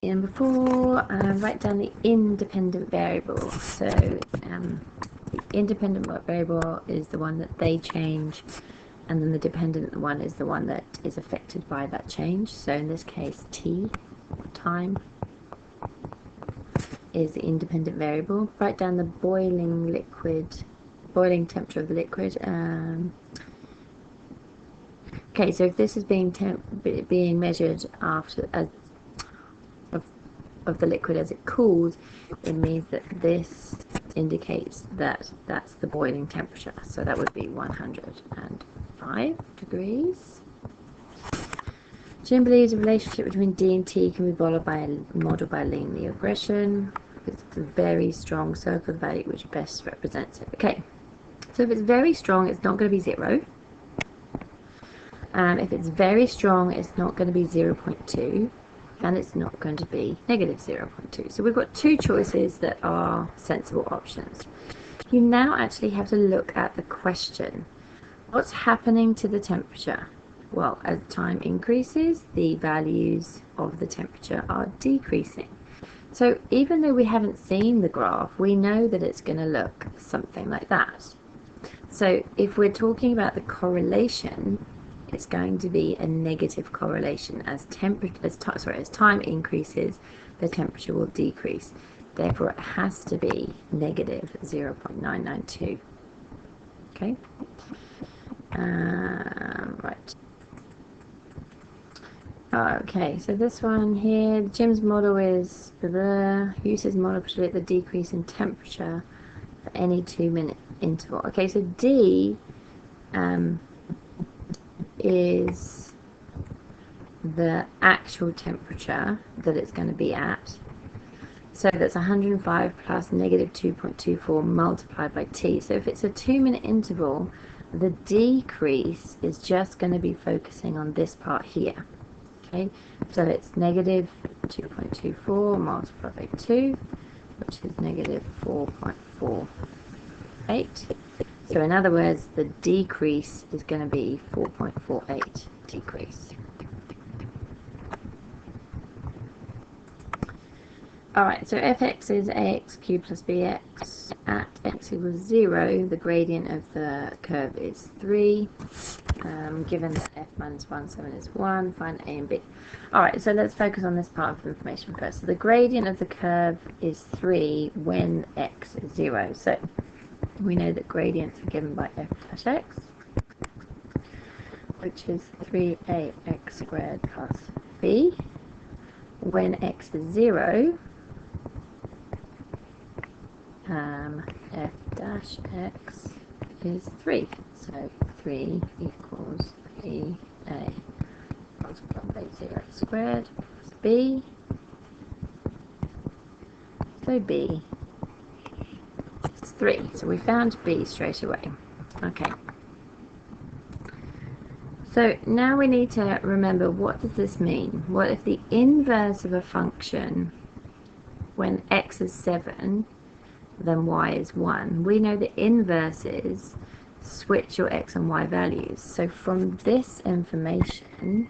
And before, write down the independent variable. So the independent variable is the one that they change, and then the dependent one is the one that is affected by that change. So in this case, t, time, is the independent variable. Write down the boiling temperature of the liquid. Okay, so if this is being measured after of the liquid as it cools, it means that this indicates that that's the boiling temperature. So that would be 105 degrees. Jim believes a relationship between D and T can be modeled by linear regression. It's a very strong circle value which best represents it. Okay, so if it's very strong, it's not going to be 0. If it's very strong, it's not going to be 0.2. And it's not going to be negative 0.2. So we've got two choices that are sensible options. You now actually have to look at the question. What's happening to the temperature? Well, as time increases, the values of the temperature are decreasing. So even though we haven't seen the graph, we know that it's going to look something like that. So if we're talking about the correlation, it's going to be a negative correlation. As time increases, the temperature will decrease. Therefore, it has to be negative 0.992. Okay. Right. Okay, so this one here, Jim's model is uses model to predict the decrease in temperature for any 2-minute interval. Okay, so D is the actual temperature that it's going to be at. So that's 105 plus negative 2.24 multiplied by T. So if it's a 2-minute interval, the decrease is just going to be focusing on this part here. Okay, so it's negative 2.24 multiplied by 2, which is negative 4.48. So in other words, the decrease is going to be 4.48 decrease. Alright, so fx is ax cubed plus bx. At x equals 0, the gradient of the curve is 3. Given that f minus 1, 7 is 1, find a and b. Alright, so let's focus on this part of the information first. So the gradient of the curve is 3 when x is 0. So we know that gradients are given by f dash x, which is 3ax squared plus b. When x is 0, f dash x is 3. So 3 equals 3a multiplied by 0 squared plus b. So b is 3. So we found b straight away. Okay. So now we need to remember, what does this mean? Well, if the inverse of a function when x is 7, then y is 1. We know the inverses switch your x and y values. So from this information,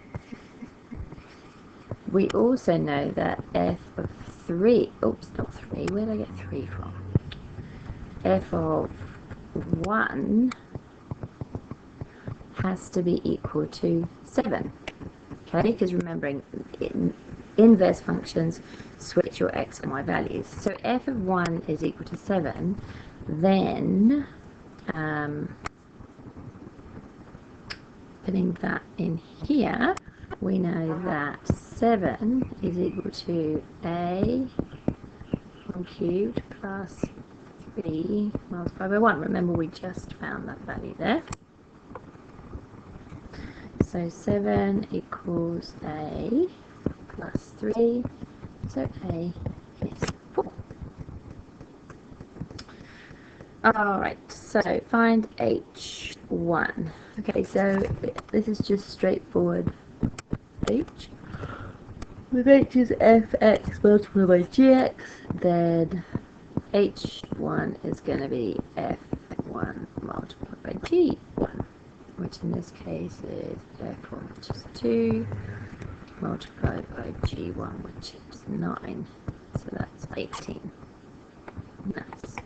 we also know that f of 3, oops, not 3, where did I get 3 from? F of 1 has to be equal to 7. Okay, because remembering, inverse functions switch your x and y values. So f of 1 is equal to 7, then putting that in here, we know that 7 is equal to a 1 cubed plus b multiplied by 1. Remember, we just found that value there. So 7 equals a plus 3, so a is 4. Alright, so find h1. Okay, so this is just straightforward h. With h is fx multiplied by gx, then h1 is going to be f1 multiplied by g1, which in this case is f1, which is 2, multiplied by g1, which is 9. So that's 18. Nice.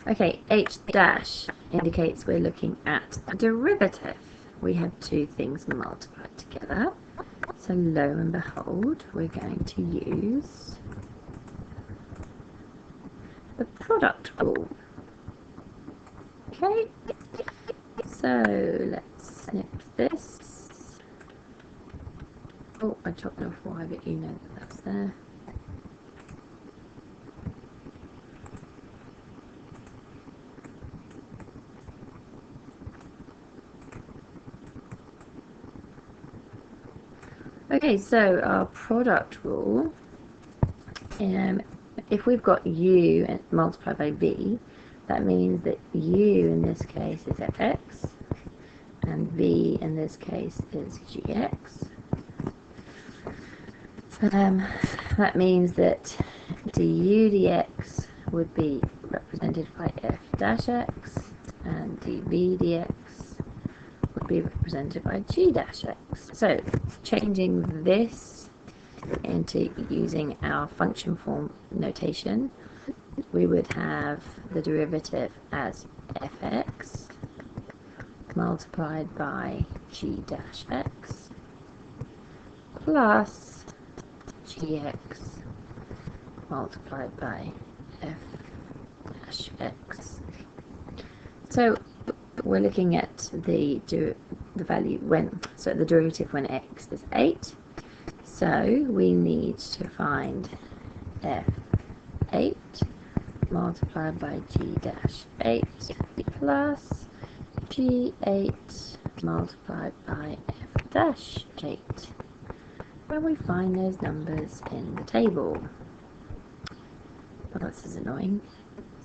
Okay, h dash indicates we're looking at a derivative. We have two things multiplied together. So lo and behold, we're going to use the product rule. Okay, so let's snip this. Oh, I chopped off Y, but you know that that's there. Okay, so our product rule, if we've got u multiplied by v, that means that u in this case is fx, and v in this case is gx. That means that du dx would be represented by f dash x, and dv dx would be represented by g dash x. So changing this into using our function form notation, we would have the derivative as fx multiplied by g dash x plus gx multiplied by f dash x. So we're looking at the value the derivative when x is 8. So we need to find f8 multiplied by g dash 8 plus g8 multiplied by f dash 8. When we find those numbers in the table. Oh, this is annoying.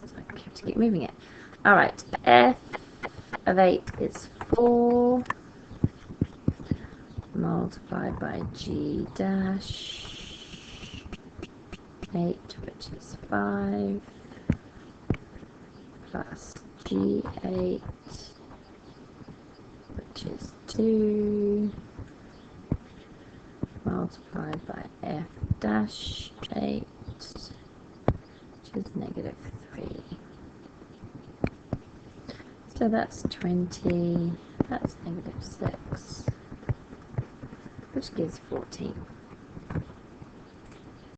So I have to keep moving it. Alright, f of 8 is 4 multiplied by g dash 8, which is 5, plus g8, which is 2, multiplied by f dash 8, which is negative 3. So that's 20, that's negative 6, which gives 14.